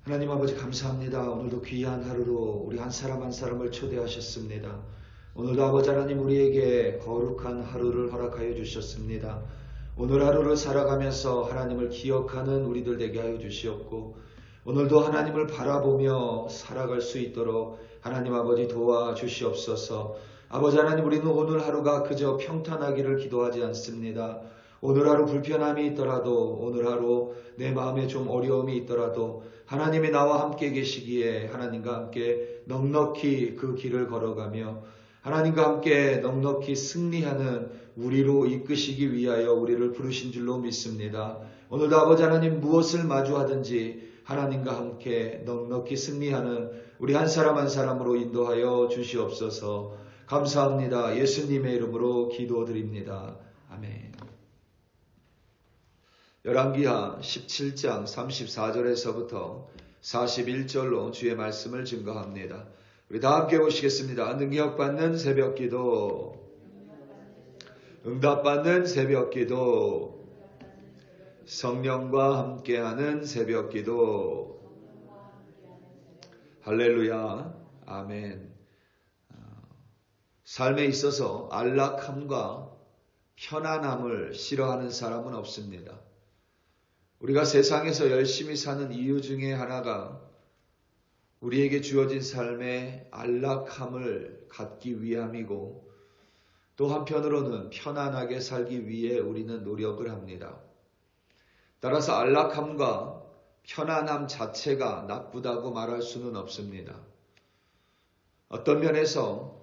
하나님 아버지 감사합니다. 오늘도 귀한 하루로 우리 한 사람 한 사람을 초대하셨습니다. 오늘도 아버지 하나님 우리에게 거룩한 하루를 허락하여 주셨습니다. 오늘 하루를 살아가면서 하나님을 기억하는 우리들 되게 하여 주시옵고 오늘도 하나님을 바라보며 살아갈 수 있도록 하나님 아버지 도와주시옵소서. 아버지 하나님 우리는 오늘 하루가 그저 평탄하기를 기도하지 않습니다. 오늘 하루 불편함이 있더라도 오늘 하루 내 마음에 좀 어려움이 있더라도 하나님이 나와 함께 계시기에 하나님과 함께 넉넉히 그 길을 걸어가며 하나님과 함께 넉넉히 승리하는 우리로 이끄시기 위하여 우리를 부르신 줄로 믿습니다. 오늘도 아버지 하나님 무엇을 마주하든지 하나님과 함께 넉넉히 승리하는 우리 한 사람 한 사람으로 인도하여 주시옵소서. 감사합니다. 예수님의 이름으로 기도드립니다. 아멘. 열왕기하 17장 34절에서부터 41절로 주의 말씀을 증거합니다. 우리 다 함께 보시겠습니다. 능력받는 새벽기도, 응답받는 새벽기도, 성령과 함께하는 새벽기도. 할렐루야. 아멘. 삶에 있어서 안락함과 편안함을 싫어하는 사람은 없습니다. 우리가 세상에서 열심히 사는 이유 중에 하나가 우리에게 주어진 삶의 안락함을 갖기 위함이고 또 한편으로는 편안하게 살기 위해 우리는 노력을 합니다. 따라서 안락함과 편안함 자체가 나쁘다고 말할 수는 없습니다. 어떤 면에서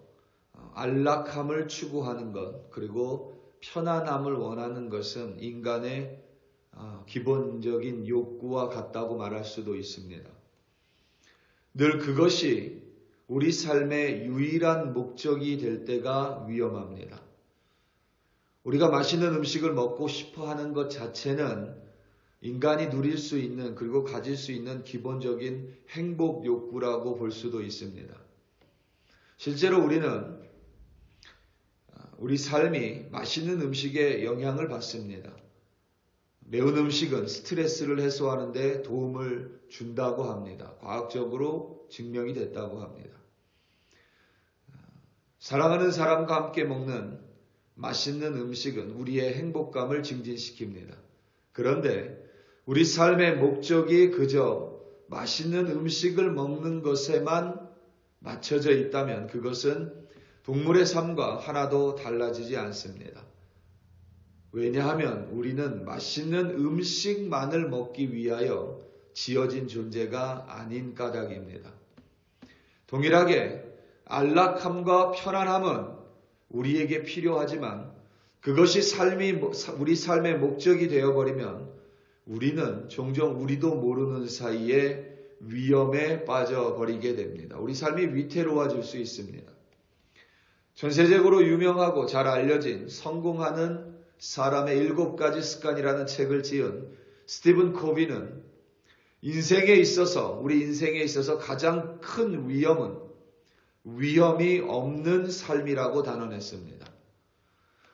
안락함을 추구하는 것 그리고 편안함을 원하는 것은 인간의 기본적인 욕구와 같다고 말할 수도 있습니다. 늘 그것이 우리 삶의 유일한 목적이 될 때가 위험합니다. 우리가 맛있는 음식을 먹고 싶어 하는 것 자체는 인간이 누릴 수 있는 그리고 가질 수 있는 기본적인 행복 욕구라고 볼 수도 있습니다. 실제로 우리는 우리 삶이 맛있는 음식에 영향을 받습니다. 매운 음식은 스트레스를 해소하는 데 도움을 준다고 합니다. 과학적으로 증명이 됐다고 합니다. 사랑하는 사람과 함께 먹는 맛있는 음식은 우리의 행복감을 증진시킵니다. 그런데 우리 삶의 목적이 그저 맛있는 음식을 먹는 것에만 맞춰져 있다면 그것은 동물의 삶과 하나도 달라지지 않습니다. 왜냐하면 우리는 맛있는 음식만을 먹기 위하여 지어진 존재가 아닌 까닭입니다. 동일하게 안락함과 편안함은 우리에게 필요하지만 그것이 우리 삶의 목적이 되어버리면 우리는 종종 우리도 모르는 사이에 위험에 빠져버리게 됩니다. 우리 삶이 위태로워질 수 있습니다. 전세적으로 유명하고 잘 알려진 성공하는 사람의 7가지 습관이라는 책을 지은 스티븐 코비는 우리 인생에 있어서 가장 큰 위험은 위험이 없는 삶이라고 단언했습니다.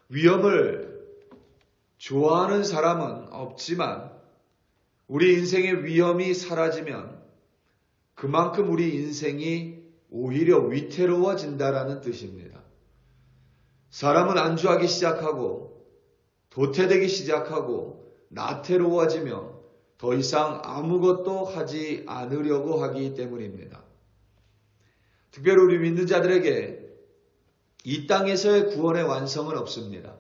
위험을 좋아하는 사람은 없지만 우리 인생의 위험이 사라지면 그만큼 우리 인생이 오히려 위태로워진다라는 뜻입니다. 사람은 안주하기 시작하고 도태되기 시작하고 나태로워지며 더 이상 아무것도 하지 않으려고 하기 때문입니다. 특별히 우리 믿는 자들에게 이 땅에서의 구원의 완성은 없습니다.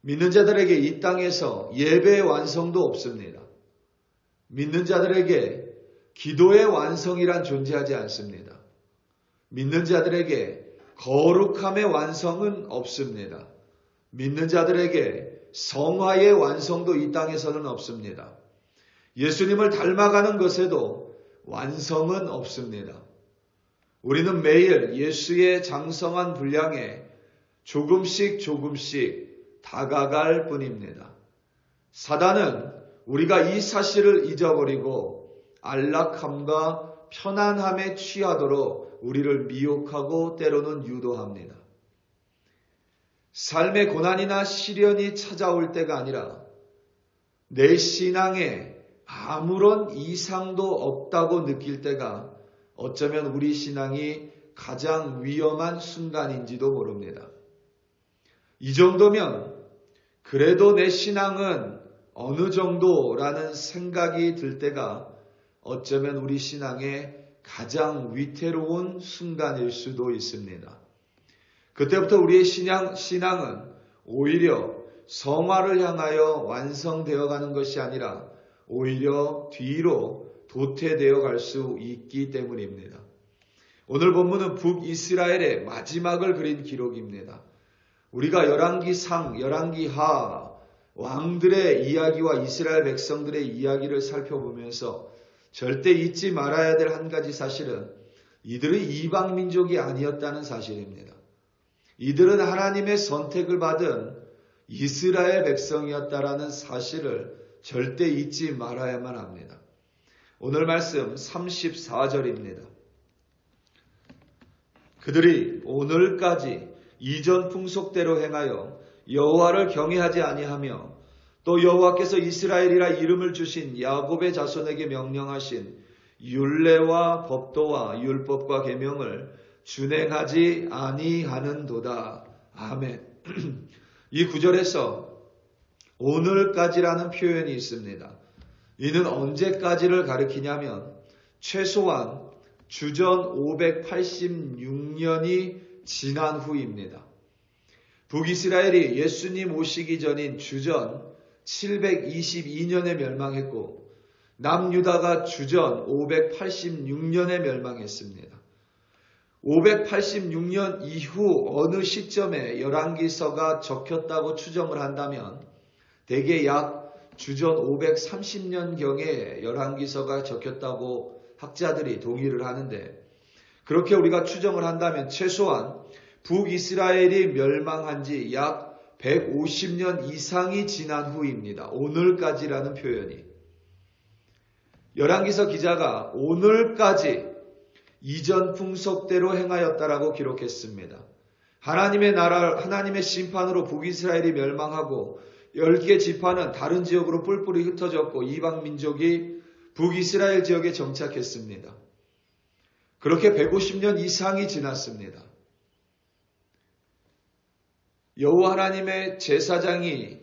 믿는 자들에게 이 땅에서 예배의 완성도 없습니다. 믿는 자들에게 기도의 완성이란 존재하지 않습니다. 믿는 자들에게 거룩함의 완성은 없습니다. 믿는 자들에게 성화의 완성도 이 땅에서는 없습니다. 예수님을 닮아가는 것에도 완성은 없습니다. 우리는 매일 예수의 장성한 분량에 조금씩 다가갈 뿐입니다. 사단은 우리가 이 사실을 잊어버리고 안락함과 편안함에 취하도록 우리를 미혹하고 때로는 유도합니다. 삶의 고난이나 시련이 찾아올 때가 아니라 내 신앙의 아무런 이상도 없다고 느낄 때가 어쩌면 우리 신앙이 가장 위험한 순간인지도 모릅니다. 이 정도면 그래도 내 신앙은 어느 정도라는 생각이 들 때가 어쩌면 우리 신앙의 가장 위태로운 순간일 수도 있습니다. 그때부터 우리의 신앙은 오히려 성화를 향하여 완성되어 가는 것이 아니라 오히려 뒤로 도태되어 갈 수 있기 때문입니다. 오늘 본문은 북이스라엘의 마지막을 그린 기록입니다. 우리가 열왕기상, 열왕기하 왕들의 이야기와 이스라엘 백성들의 이야기를 살펴보면서 절대 잊지 말아야 될 한 가지 사실은 이들은 이방 민족이 아니었다는 사실입니다. 이들은 하나님의 선택을 받은 이스라엘 백성이었다라는 사실을 절대 잊지 말아야만 합니다. 오늘 말씀 34절입니다. 그들이 오늘까지 이전 풍속대로 행하여 여호와를 경외하지 아니하며 또 여호와께서 이스라엘이라 이름을 주신 야곱의 자손에게 명령하신 율례와 법도와 율법과 계명을 준행하지 아니하는도다. 아멘. 이 구절에서 오늘까지라는 표현이 있습니다. 이는 언제까지를 가리키냐면 최소한 주전 586년이 지난 후입니다. 북이스라엘이 예수님 오시기 전인 주전 722년에 멸망했고 남유다가 주전 586년에 멸망했습니다. 586년 이후 어느 시점에 열왕기서가 적혔다고 추정을 한다면 대개 약 주전 530년경에 열왕기서가 적혔다고 학자들이 동의를 하는데 그렇게 우리가 추정을 한다면 최소한 북이스라엘이 멸망한 지 약 150년 이상이 지난 후입니다. 오늘까지라는 표현이. 열왕기서 기자가 오늘까지 이전 풍속대로 행하였다라고 기록했습니다. 하나님의 나라, 하나님의 심판으로 북이스라엘이 멸망하고 10개 지파는 다른 지역으로 뿔뿔이 흩어졌고 이방 민족이 북이스라엘 지역에 정착했습니다. 그렇게 150년 이상이 지났습니다. 여호와 하나님의 제사장이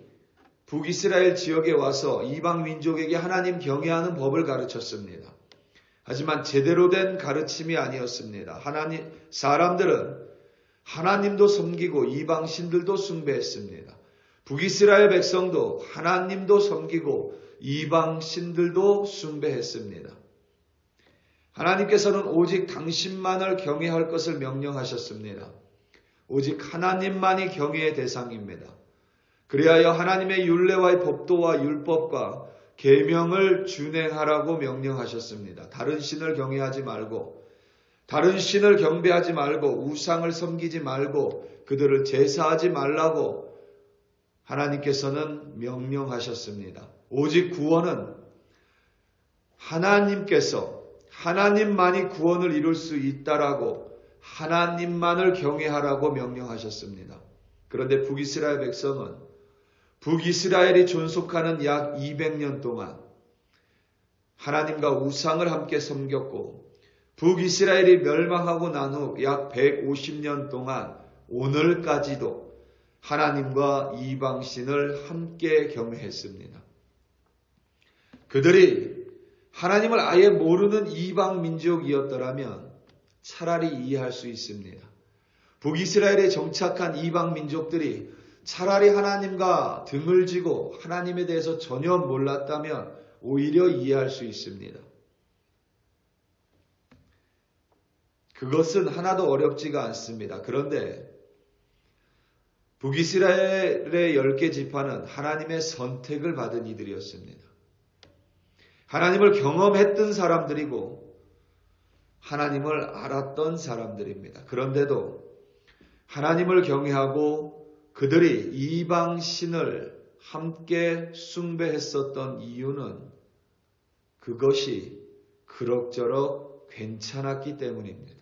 북이스라엘 지역에 와서 이방 민족에게 하나님 경외하는 법을 가르쳤습니다. 하지만 제대로 된 가르침이 아니었습니다. 사람들은 하나님도 섬기고 이방 신들도 숭배했습니다. 북이스라엘 백성도 하나님도 섬기고 이방 신들도 숭배했습니다. 하나님께서는 오직 당신만을 경외할 것을 명령하셨습니다. 오직 하나님만이 경외의 대상입니다. 그리하여 하나님의 율례와 법도와 율법과 계명을 준행하라고 명령하셨습니다. 다른 신을 경외하지 말고 다른 신을 경배하지 말고 우상을 섬기지 말고 그들을 제사하지 말라고 하나님께서는 명령하셨습니다. 오직 구원은 하나님만이 구원을 이룰 수 있다라고 하나님만을 경외하라고 명령하셨습니다. 그런데 북이스라엘 백성은 북이스라엘이 존속하는 약 200년 동안 하나님과 우상을 함께 섬겼고 북이스라엘이 멸망하고 난 후 약 150년 동안 오늘까지도 하나님과 이방신을 함께 경외했습니다. 그들이 하나님을 아예 모르는 이방 민족이었더라면 차라리 이해할 수 있습니다. 북이스라엘에 정착한 이방 민족들이 차라리 하나님과 등을 지고 하나님에 대해서 전혀 몰랐다면 오히려 이해할 수 있습니다. 그것은 하나도 어렵지가 않습니다. 그런데 북이스라엘의 10개 지파는 하나님의 선택을 받은 이들이었습니다. 하나님을 경험했던 사람들이고 하나님을 알았던 사람들입니다. 그런데도 하나님을 경외하고 그들이 이방 신을 함께 숭배했었던 이유는 그것이 그럭저럭 괜찮았기 때문입니다.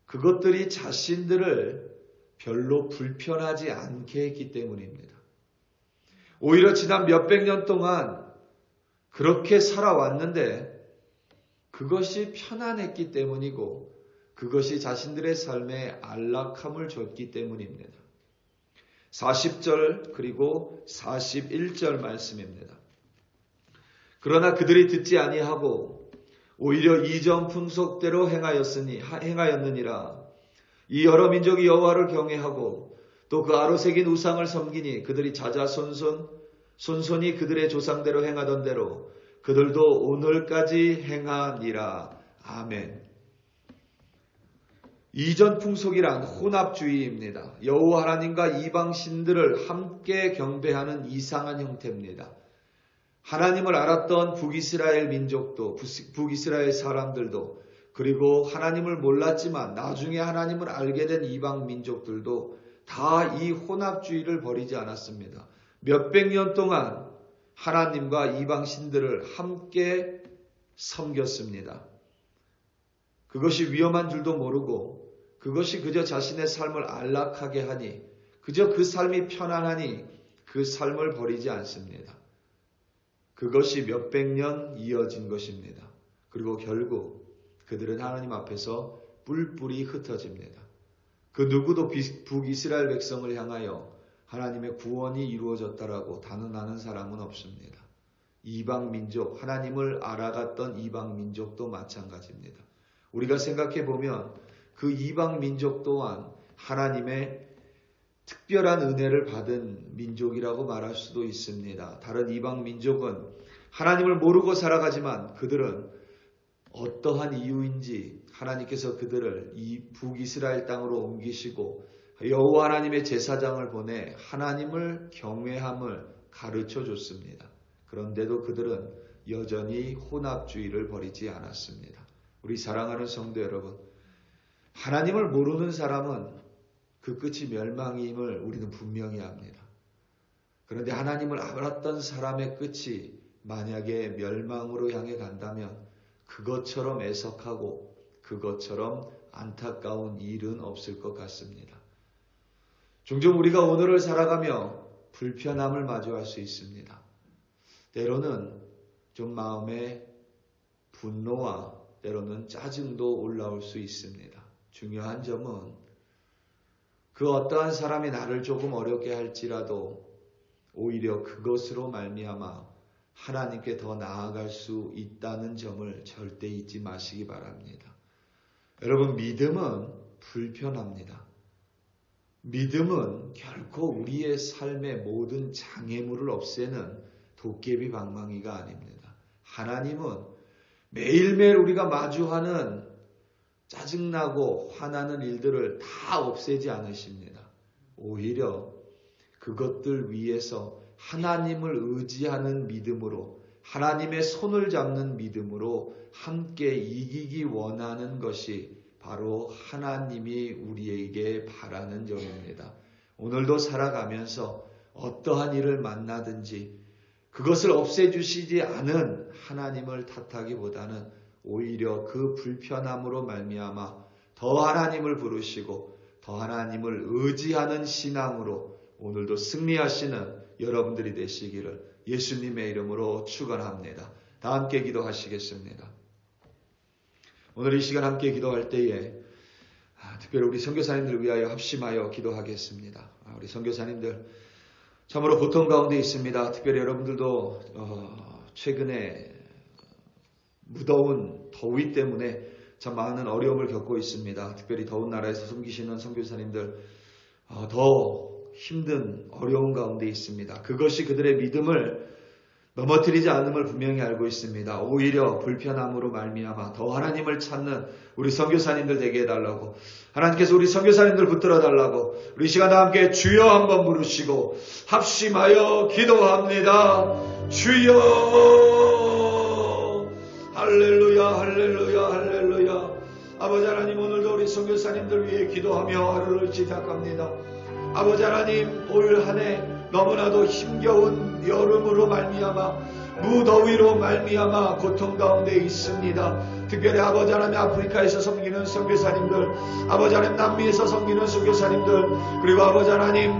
그것들이 자신들을 별로 불편하지 않게 했기 때문입니다. 오히려 지난 몇백 년 동안 그렇게 살아왔는데 그것이 편안했기 때문이고 그것이 자신들의 삶에 안락함을 줬기 때문입니다. 40절 그리고 41절 말씀입니다. 그러나 그들이 듣지 아니하고 오히려 이전 풍속대로 행하였느니라. 이 여러 민족이 여호와를 경외하고 또 그 아로 새긴 우상을 섬기니 그들이 자자손손이 그들의 조상대로 행하던 대로 그들도 오늘까지 행하니라. 아멘. 이전 풍속이란 혼합주의입니다. 여호와 하나님과 이방 신들을 함께 경배하는 이상한 형태입니다. 하나님을 알았던 북이스라엘 민족도, 북이스라엘 사람들도, 그리고 하나님을 몰랐지만 나중에 하나님을 알게 된 이방 민족들도 다 이 혼합주의를 버리지 않았습니다. 몇백 년 동안 하나님과 이방 신들을 함께 섬겼습니다. 그것이 위험한 줄도 모르고 그것이 그저 자신의 삶을 안락하게 하니, 그저 그 삶이 편안하니 그 삶을 버리지 않습니다. 그것이 몇백 년 이어진 것입니다. 그리고 결국 그들은 하나님 앞에서 뿔뿔이 흩어집니다. 그 누구도 북이스라엘 백성을 향하여 하나님의 구원이 이루어졌다라고 단언하는 사람은 없습니다. 이방 민족, 하나님을 알아갔던 이방 민족도 마찬가지입니다. 우리가 생각해 보면 그 이방 민족 또한 하나님의 특별한 은혜를 받은 민족이라고 말할 수도 있습니다. 다른 이방 민족은 하나님을 모르고 살아가지만 그들은 어떠한 이유인지 하나님께서 그들을 이 북이스라엘 땅으로 옮기시고 여호와 하나님의 제사장을 보내 하나님을 경외함을 가르쳐 줬습니다. 그런데도 그들은 여전히 혼합주의를 버리지 않았습니다. 우리 사랑하는 성도 여러분, 하나님을 모르는 사람은 그 끝이 멸망임을 우리는 분명히 압니다. 그런데 하나님을 알았던 사람의 끝이 만약에 멸망으로 향해 간다면 그것처럼 애석하고 그것처럼 안타까운 일은 없을 것 같습니다. 종종 우리가 오늘을 살아가며 불편함을 마주할 수 있습니다. 때로는 좀 마음에 분노와 때로는 짜증도 올라올 수 있습니다. 중요한 점은 그 어떠한 사람이 나를 조금 어렵게 할지라도 오히려 그것으로 말미암아 하나님께 더 나아갈 수 있다는 점을 절대 잊지 마시기 바랍니다. 여러분, 믿음은 불편합니다. 믿음은 결코 우리의 삶의 모든 장애물을 없애는 도깨비 방망이가 아닙니다. 하나님은 매일매일 우리가 마주하는 짜증나고 화나는 일들을 다 없애지 않으십니다. 오히려 그것들 위에서 하나님을 의지하는 믿음으로, 하나님의 손을 잡는 믿음으로 함께 이기기 원하는 것이 바로 하나님이 우리에게 바라는 점입니다. 오늘도 살아가면서 어떠한 일을 만나든지 그것을 없애주시지 않은 하나님을 탓하기보다는 오히려 그 불편함으로 말미암아 더 하나님을 부르시고 더 하나님을 의지하는 신앙으로 오늘도 승리하시는 여러분들이 되시기를 예수님의 이름으로 축원합니다. 다 함께 기도하시겠습니다. 오늘 이 시간 함께 기도할 때에 특별히 우리 선교사님들 위하여 합심하여 기도하겠습니다. 우리 선교사님들 참으로 고통 가운데 있습니다. 특별히 여러분들도 최근에 무더운 더위 때문에 참 많은 어려움을 겪고 있습니다. 특별히 더운 나라에서 섬기시는 선교사님들 더 힘든 어려움 가운데 있습니다. 그것이 그들의 믿음을 넘어뜨리지 않음을 분명히 알고 있습니다. 오히려 불편함으로 말미암아 더 하나님을 찾는 우리 선교사님들 되게 해달라고, 하나님께서 우리 선교사님들 붙들어 달라고 우리 시간 다 함께 주여 한번 부르시고 합심하여 기도합니다. 주여, 할렐루야 할렐루야 할렐루야. 아버지 하나님, 오늘도 우리 선교사님들 위해 기도하며 하루를 시작합니다. 아버지 하나님, 올 한 해 너무나도 힘겨운 여름으로 말미암아 무더위로 말미암아 고통 가운데 있습니다. 특별히 아버지 하나님, 아프리카에서 섬기는 선교사님들, 아버지 하나님, 남미에서 섬기는 선교사님들, 그리고 아버지 하나님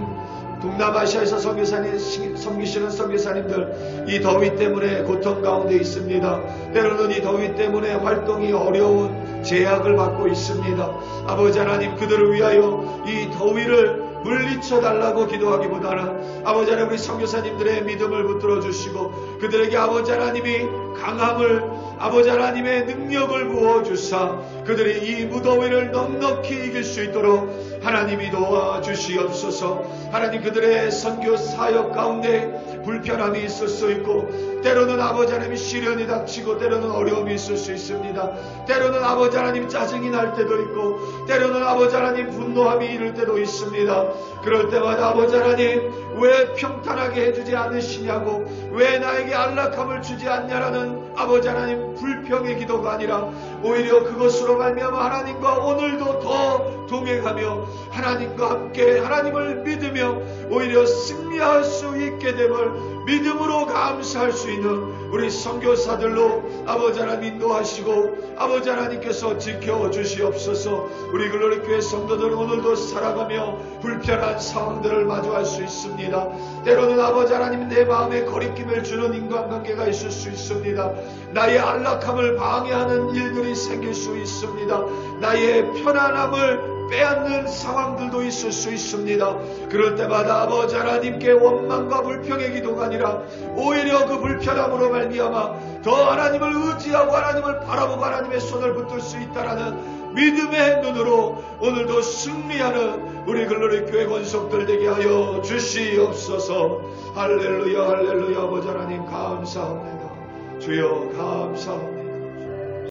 동남아시아에서 섬기시는 선교사님들 이 더위 때문에 고통 가운데 있습니다. 때로는 이 더위 때문에 활동이 어려운 제약을 받고 있습니다. 아버지 하나님, 그들을 위하여 이 더위를 물리쳐 달라고 기도하기보다는 아버지 하나님, 우리 선교사님들의 믿음을 붙들어 주시고 그들에게 아버지 하나님이 강함을, 아버지 하나님의 능력을 부어주사 그들이 이 무더위를 넉넉히 이길 수 있도록 하나님이 도와주시옵소서. 하나님, 그들의 선교 사역 가운데 불편함이 있을 수 있고 때로는 아버지 하나님 시련이 닥치고 때로는 어려움이 있을 수 있습니다. 때로는 아버지 하나님 짜증이 날 때도 있고 때로는 아버지 하나님 분노함이 이를 때도 있습니다. 그럴 때마다 아버지 하나님, 왜 평탄하게 해주지 않으시냐고, 왜 나에게 안락함을 주지 않냐라는 아버지 하나님 불평의 기도가 아니라 오히려 그것으로 말미암아 하나님과 오늘도 더 동행하며 하나님과 함께 하나님을 믿으며 오히려 승리할 수 있게 됨을 믿음으로 감사할 수 있는 우리 선교사들로 아버지 하나님 인도하시고 아버지 하나님께서 지켜주시옵소서. 우리 글로리교회 성도들은 오늘도 살아가며 불편한 상황들을 마주할 수 있습니다. 때로는 아버지 하나님, 내 마음에 거리낌을 주는 인간관계가 있을 수 있습니다. 나의 안락함을 방해하는 일들이 생길 수 있습니다. 나의 편안함을 빼앗는 상황들도 있을 수 있습니다. 그럴 때마다 아버지 하나님께 원망과 불평의 기도가 아니라 오히려 그 불편함으로 말미암아 더 하나님을 의지하고 하나님을 바라보고 하나님의 손을 붙들 수 있다라는 믿음의 눈으로 오늘도 승리하는 우리 글로리 교회 권속들 되게 하여 주시옵소서. 할렐루야, 할렐루야. 아버지 하나님 감사합니다. 주여 감사합니다.